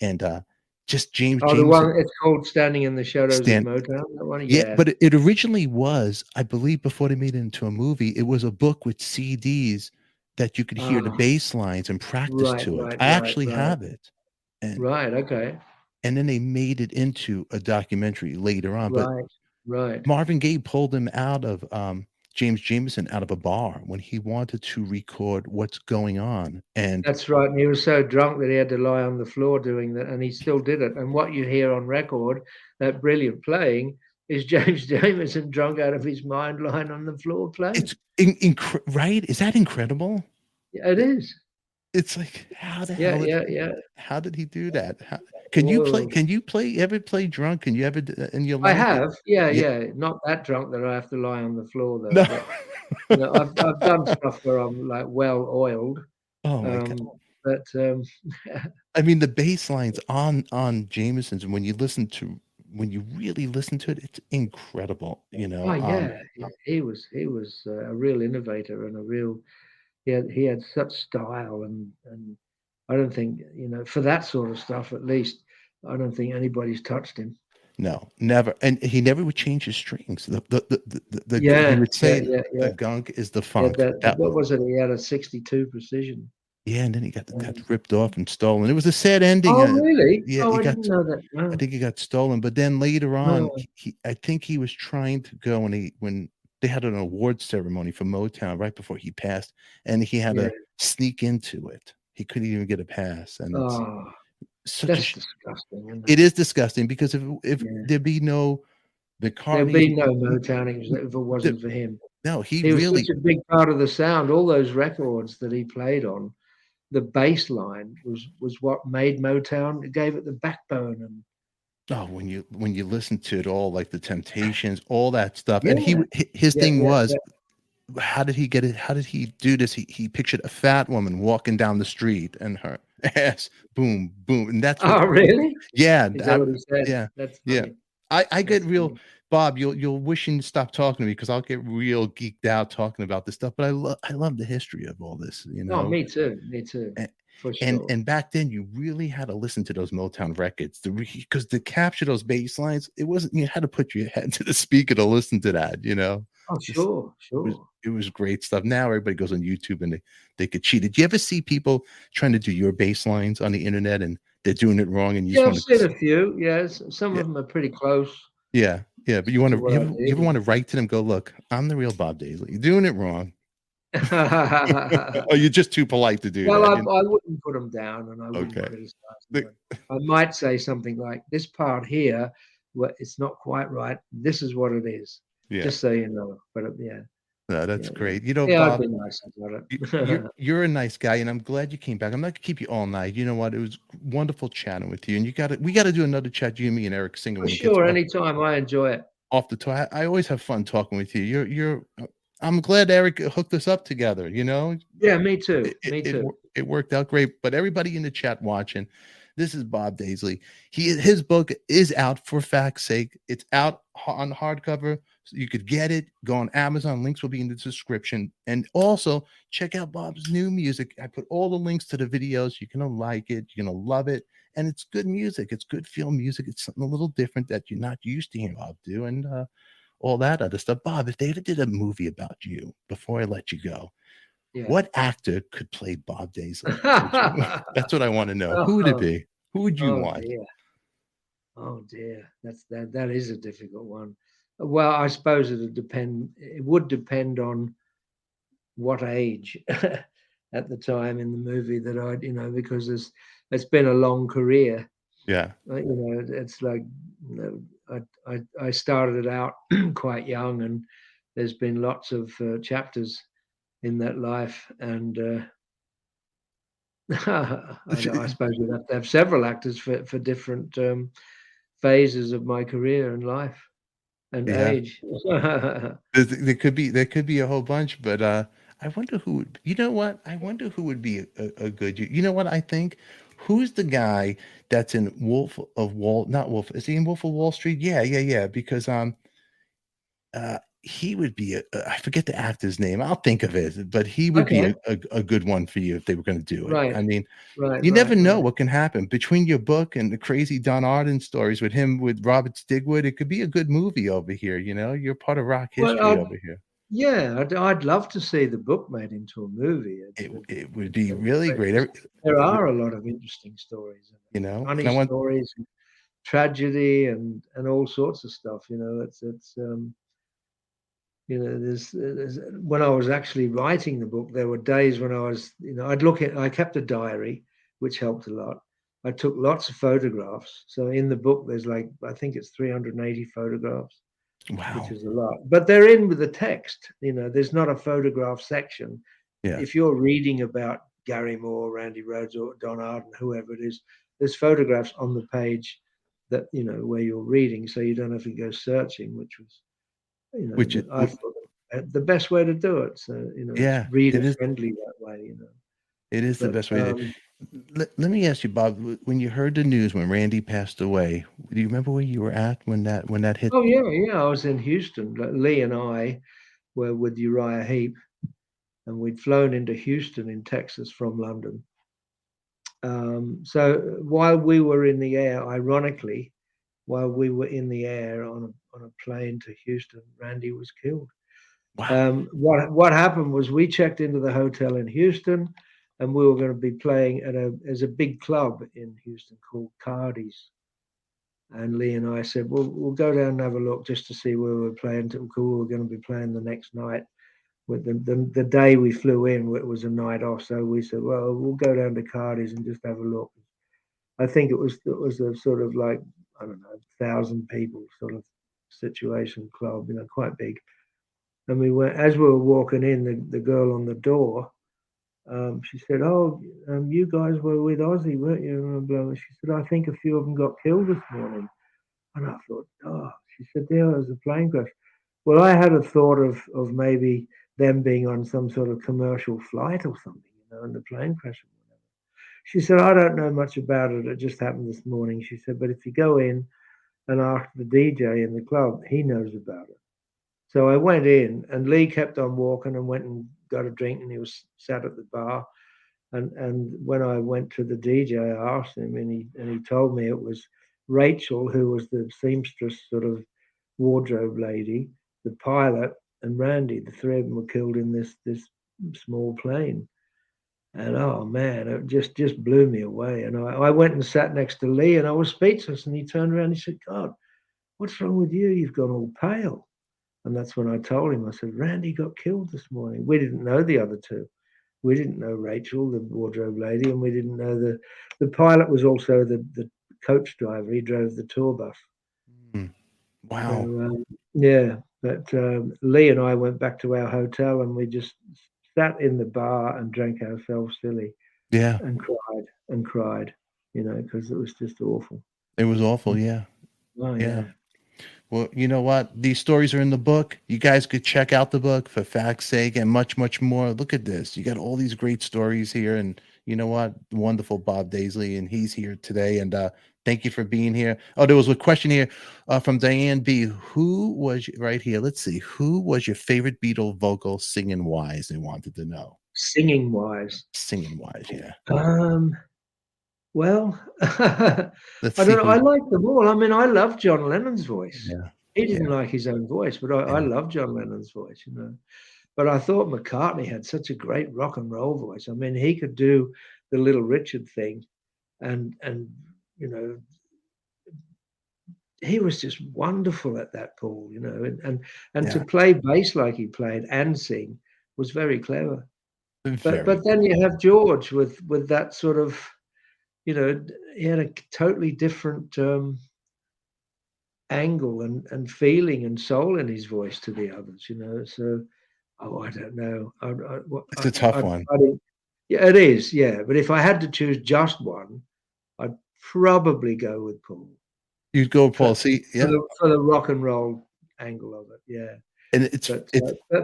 and just James. The one it's called "Standing in the Shadows" of Motown. That one, yeah. But it originally was, I believe, before they made it into a movie, it was a book with CDs that you could hear the bass lines and practice to it. I actually have it. And, okay. And then they made it into a documentary later on. Right. Marvin Gaye pulled him out of James Jamerson out of a bar when he wanted to record what's going on. And that's right. And he was so drunk that he had to lie on the floor doing that, and he still did it. And what you hear on record, that brilliant playing, is James Jamerson drunk out of his mind, lying on the floor playing. It's right? Is that incredible? Yeah, it is. It's like, how the hell? How did he do that? Can you ever play drunk? Can you ever in your life? I have, yeah. Not that drunk that I have to lie on the floor though. No. But, you know, I've done stuff where I'm like well oiled. Oh my God. But I mean, the bass lines on Jameson's, and when you really listen to it, it's incredible. You know. He was a real innovator and a real. He had such style, and I don't think, you know, for that sort of stuff, at least, I don't think anybody's touched him. No, never. And he never would change his strings. He would say the gunk is the funk. What was it? He had a 62 precision. Yeah, and then he got ripped off and stolen. It was a sad ending. Oh, really? Yeah, I didn't know that. No. I think he got stolen. But then later on, I think he was trying to go, when they had an award ceremony for Motown right before he passed, and he had to sneak into it. He couldn't even get a pass. And that's disgusting. Isn't it? It is disgusting, because if there'd be no there'd be no Motowning if it wasn't for him. No, he was really such a big part of the sound. All those records that he played on, the bass line was what made Motown. It gave it the backbone. And when you listen to it all, like the Temptations, all that stuff, and his thing was, how did he get it? How did he do this? He pictured a fat woman walking down the street, and her ass, boom, boom, and that's really? Yeah, is that what he said? Yeah, That's funny. I get real. Bob, you'll wishing to stop talking to me because I'll get real geeked out talking about this stuff. But I love the history of all this, you Oh, know. me too. Me too. And For sure. and back then, you really had to listen to those Motown records because to capture those bass lines, it wasn't you had to put your head to the speaker to listen to that, you know. Oh, It's- sure, sure. it was great stuff. Now everybody goes on YouTube and they could cheat. Did you ever see people trying to do your bass lines on the internet and they're doing it wrong and you just Yeah, I've want seen to a few. Yes, some yeah of them are pretty close yeah, but you want to to what I you ever did. want to write to them, go, look, I'm the real Bob Daisley. You're doing it wrong. Well, Oh, you're just too polite to do I that. I wouldn't put them down, and I wouldn't Okay. criticize The- them. I might say something like, "This part here, well, it's not quite right. This is what it is." yeah. Just so you know. But yeah, No, yeah, that's yeah. great. You know, Yeah, I've Bob, been nice about you're it. you're a nice guy, and I'm glad you came back. I'm not gonna keep you all night. You know what? It was wonderful chatting with you, and we gotta do another chat, you, me, and Eric Singer For when it gets sure, anytime. I enjoy it. off the top. I always have fun talking with you. I'm glad Eric hooked us up together. You know, Yeah, me too. Me too. it worked out great. But everybody in the chat watching, this is Bob Daisley. His book is out for fact's sake. It's out on hardcover. So you could get it. Go on Amazon. Links will be in the description. And also check out Bob's new music. I put all the links to the videos. You're gonna like it. You're gonna love it. And it's good music. It's good feel music. It's something a little different that you're not used to hearing Bob do. And all that other stuff. Bob, if they ever did a movie about you, before I let you go, Yeah. what actor could play Bob Daisley? That's what I want to know. Who would it Oh, be? Who would you oh want? dear. Oh dear. That is a difficult one. Well, I suppose it would depend on what age at the time in the movie that I'd, because it's been a long career. Yeah. It's like, I started out quite young, and there's been lots of chapters in that life, and I suppose we'd have to have several actors for different phases of my career and life and Yeah. age. There could be a whole bunch, but I wonder who would, you know what? I wonder who would be a good you know what I think? Who's the guy that's in Wolf of Wall not Wolf, is he in Wolf of Wall Street? Yeah. Because he would be I forget the actor's name. I'll think of it, but he would be Okay. a good one for you if they were going to do it. Right. I mean, Right. you never Right. know Right. what can happen between your book and the crazy Don Arden stories with him with Robert Stigwood. It could be a good movie over here. You know, you're part of rock Well, history over here. yeah, I'd love to see the book made into a movie. It would be It'd be really great. great. There are a lot of interesting stories, You know, and funny I want stories, and tragedy, and all sorts of stuff. There's when I was actually writing the book, there were days when I was, I kept a diary, which helped a lot. I took lots of photographs. So in the book, there's like, I think it's 380 photographs, which wow. is a lot. But they're in with the text. There's not a photograph section. Yeah. If you're reading about Gary Moore, Randy Rhoads, or Don Arden, whoever it is, there's photographs on the page that, where you're reading, so you don't have to go searching, which was, Which it I thought the best way to do it. So, it's yeah, reader friendly that way. it is the But best way to let me ask you, Bob, when you heard the news when Randy passed away, do you remember where you were at when that hit? oh yeah, yeah, I was in Houston. Lee and I were with Uriah Heep, and we'd flown into Houston in Texas from London. So while we were in the air, ironically, while we were in the air on a plane to Houston, Randy was killed. Wow. What happened was we checked into the hotel in Houston, and we were going to be playing there's a big club in Houston called Cardi's. And Lee and I said, well, we'll go down and have a look just to see where we're playing. We were going to be playing the next night. With the day we flew in, it was a night off. So we said, well, we'll go down to Cardi's and just have a look. I think it was a sort of like, I don't know, 1,000 people sort of situation club, quite big. And we went, as we were walking in, the girl on the door, she said, "Oh, you guys were with Ozzy, weren't you?" And she said, "I think a few of them got killed this morning." And I thought, "Oh," she said, "there was a plane crash." Well, I had a thought of maybe them being on some sort of commercial flight or something, and the plane crash. She said, "I don't know much about it. It just happened this morning." She said, "But if you go in, and asked the DJ in the club. He knows about it. So I went in, and Lee kept on walking and went and got a drink, and he was sat at the bar. And when I went to the DJ, I asked him, and he told me it was Rachel, who was the seamstress sort of wardrobe lady, the pilot, and Randy. The three of them were killed in this small plane. And oh man, it just blew me away. And I went and sat next to Lee, and I was speechless. And he turned around and he said, "God, what's wrong with you? You've gone all pale." And that's when I told him, I said, "Randy got killed this morning." We didn't know the other two. We didn't know Rachel, the wardrobe lady, and we didn't know the pilot was also the coach driver. He drove the tour bus. Wow. So, yeah, but Lee and I went back to our hotel, and we just sat in the bar and drank ourselves silly Yeah. and cried, because it was just awful. It was awful. Yeah. Oh, Yeah. yeah. Well, you know what? These stories are in the book. You guys could check out the book For Fact's Sake and much, much more. Look at this. You got all these great stories here. And you know what? Wonderful Bob Daisley. And he's here today. And thank you for being here. Oh, there was a question here from Diane B. Who was right here? Let's see. Who was your favorite Beatle vocal singing wise? They wanted to know. Singing wise. Singing wise, yeah. Well, Let's I see. don't know. I like them all. I mean, I love John Lennon's voice. Yeah. He didn't like his own voice, but I Yeah. love John Lennon's voice, But I thought McCartney had such a great rock and roll voice. I mean, he could do the Little Richard thing, and he was just wonderful at that, Paul. And to play bass like he played and sing was very clever. But then you have George with that sort of, he had a totally different angle and feeling and soul in his voice to the others, So, I don't know. It's a tough one. Yeah, it is. Yeah, but if I had to choose just one, I'd probably go with Paul. You'd go Paul. See, yeah, for the rock and roll angle of it. Yeah, and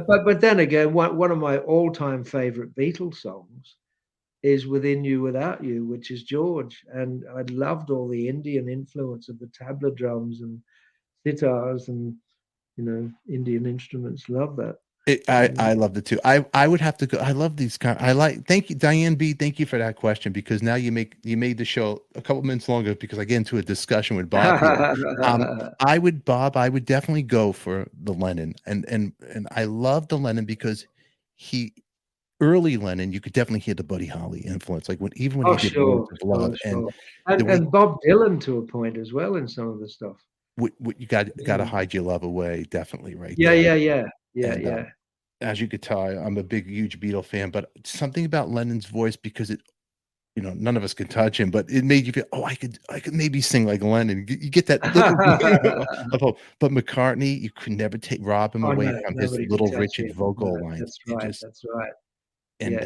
but then again, one of my all-time favorite Beatles songs is Within You Without You, which is George, and I loved all the Indian influence of the tabla drums and sitars and Indian instruments. Love that. I loved it too. I would have to go. I love these kind. Thank you, Diane B. Thank you for that question, because now you made the show a couple minutes longer because I get into a discussion with Bob here. I would definitely go for the Lennon, and I love the Lennon because early Lennon, you could definitely hear the Buddy Holly influence, like when he did Words of Love, and Bob Dylan to a point as well in some of the stuff. You got to hide your love away, definitely, right? Yeah. As you could tell, I'm a huge Beatle fan, but something about Lennon's voice, because none of us could touch him, but it made you feel, I could maybe sing like Lennon. You get that little, but McCartney, you could never rob him away from his Little Richard vocal lines. That's right. And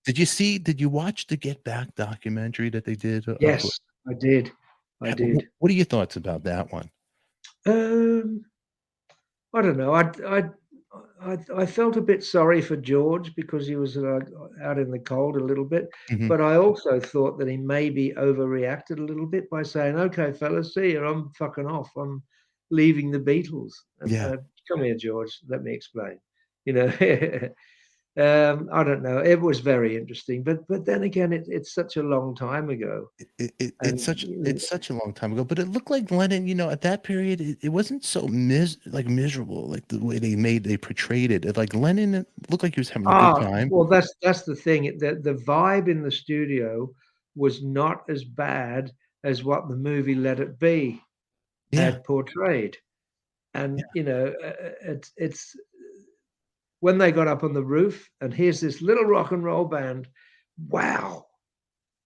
did you watch the Get Back documentary that they did? Yes, I did. What are your thoughts about that one? I don't know. I felt a bit sorry for George because he was out in the cold a little bit, but I also thought that he maybe overreacted a little bit by saying, "Okay, fellas, see you. I'm fucking off. I'm leaving the Beatles." Come here, George. Let me explain. I don't know. It was very interesting, but then again, it's such a long time ago. It's such a long time ago. But it looked like Lennon, at that period, it wasn't so miserable, like the way they portrayed it. Like Lennon looked like he was having a good time. Well, that's the thing. The vibe in the studio was not as bad as what the movie Let It Be had portrayed, and it's. When they got up on the roof and here's this little rock and roll band, wow.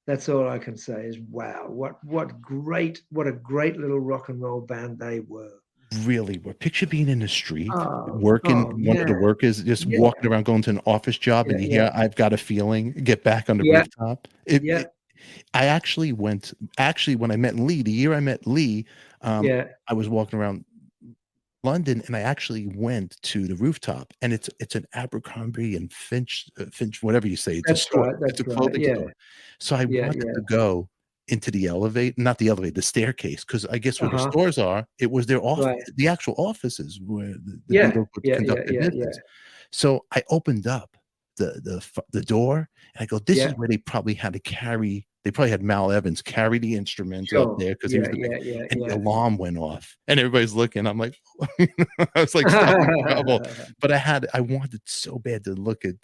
That's all I can say is wow. What a great little rock and roll band they were. Really were. Picture being in the street, working, one of the workers just walking around, going to an office job, and you hear, "I've got a feeling," get back on the rooftop. I actually when I met Lee, the year I met Lee, I was walking around London, and I actually went to the rooftop, and it's an Abercrombie and Finch, whatever you say. It's a store. It's a clothing store. So I wanted to go into the elevator, not the elevator, the staircase, because I guess where the Uh-huh. stores are, it was their off Right. the actual offices where the Yeah. Beatles would Yeah, yeah, conduct their yeah, yeah. business. So I opened up the door, and I go, "This is Yeah. where they probably had to carry." They probably had Mal Evans carry the instruments up Sure. there because he was Yeah, the big, yeah, yeah, and the yeah. alarm went off, and everybody's looking. I'm like, I was like stuck in trouble, but I wanted so bad to look at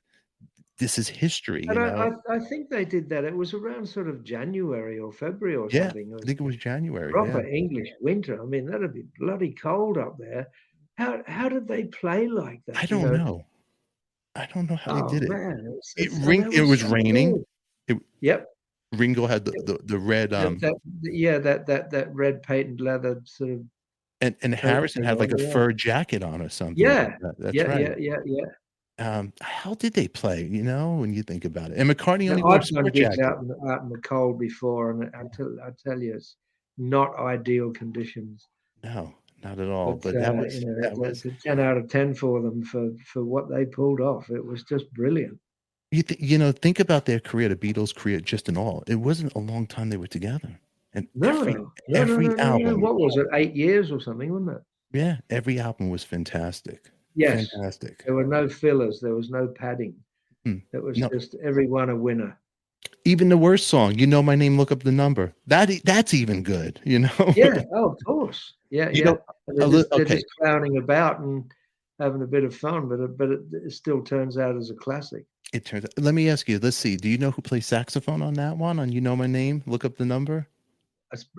this is history, And you know? I think they did that. It was around sort of January or February or Yeah, something. It I was think it was January, yeah. proper English winter. I mean, that'd be bloody cold up there. How did they play like I that, you don't know? know. I don't know how they Oh, did it. man, It they were was so raining. good. It Yep. Ringo had It the red, that red patent leather sort of and coat Harrison thing had, like, on, a yeah. fur jacket on or something like Yeah. that. That's Yeah, right. yeah, yeah, yeah. How did they play, you know, when you think about it? And McCartney only Now, wore a I've done sport gigs jacket. out in the cold before, and I tell you, it's not ideal conditions. No, not at all, But, but you know, that was it's a 10 out of 10 for them for what they pulled off. It was just brilliant. you know, think about their career, the Beatles' career just in all. It wasn't a long time they were together, and No. No, no, every no, no, no. album, What was it? 8 years or something, wasn't it? yeah, every album was fantastic. Yes. Fantastic. There were no fillers. There was no padding. Hmm. It was No, just everyone a winner. even the worst song, "You Know My Name, Look Up the Number," that's even good, you know? Yeah. Oh, of course. Yeah, You yeah. know, And a lit they're okay, just clowning about and having a bit of fun, but it still turns out as a classic. it turns out let me ask you, let's see, do you know who plays saxophone on that one, on "You Know My Name, Look Up the Number"?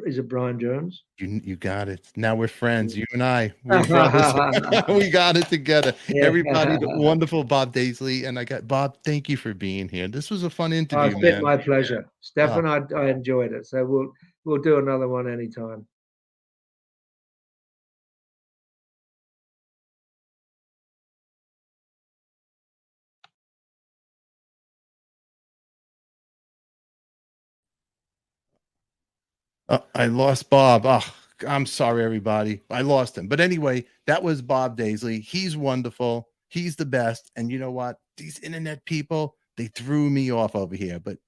Is it Brian Jones? You got it. Now we're friends, you and we're brothers. Yeah. We got it together. Everybody, the wonderful Bob Daisley, and I got Bob, thank you for being here. This was a fun Oh, interview, it's been man. my pleasure. Uh, Stefan, I enjoyed it. So we'll do another one anytime. I lost Bob. Oh, I'm sorry, everybody. I lost him. But anyway, that was Bob Daisley. He's wonderful. He's the best. And you know what? These internet people, they threw me off over here. But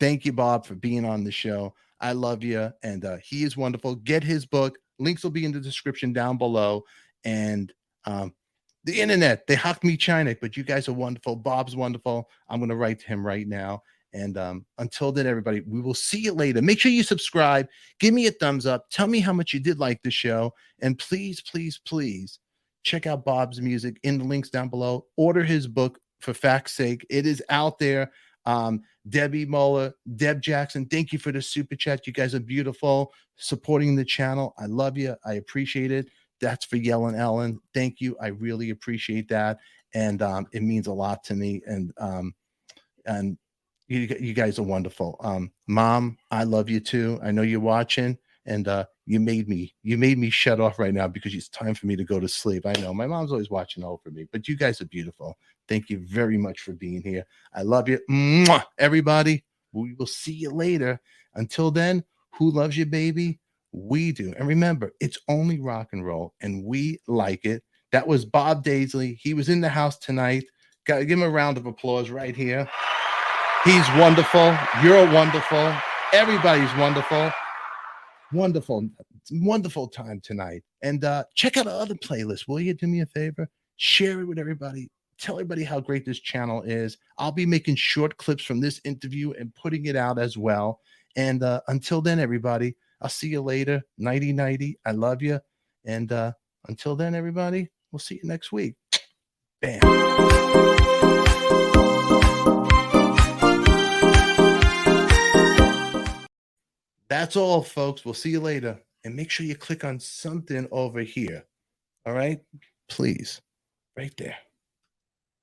thank you, Bob, for being on the show. I love you. And he is wonderful. Get his book. Links will be in the description down below. And the internet, they hocked me China, but you guys are wonderful. Bob's wonderful. I'm going to write to him right now. And until then, everybody, we will see you later. Make sure you subscribe. Give me a thumbs up. Tell me how much you did like the show. And please, please, please check out Bob's music in the links down below. Order his book, for fact's sake. It is out there. Debbie Moeller, Deb Jackson, thank you for the super chat. You guys are beautiful, supporting the channel. I love you. I appreciate it. That's for Yellen Ellen. Thank you. I really appreciate that. And it means a lot to me. And you guys are wonderful. Mom, I love you too. I know you're watching, and you made me shut off right now because it's time for me to go to sleep. I know my mom's always watching over me, but you guys are beautiful. Thank you very much for being here. I love you. Mwah! Everybody, we will see you later. Until then, who loves you, baby? We do. And remember, it's only rock and roll, and we like it. That was Bob Daisley. He was in the house tonight. Got to give him a round of applause right here. He's wonderful. You're wonderful. Everybody's wonderful. Wonderful. Wonderful time tonight. And check out our other playlist. Will you do me a favor? Share it with everybody. Tell everybody how great this channel is. I'll be making short clips from this interview and putting it out as well. And until then, everybody, I'll see you later. Nighty nighty. I love you. And until then, everybody, we'll see you next week. Bam. That's all, folks. We'll see you later. And make sure you click on something over here. All right? Please. Right there.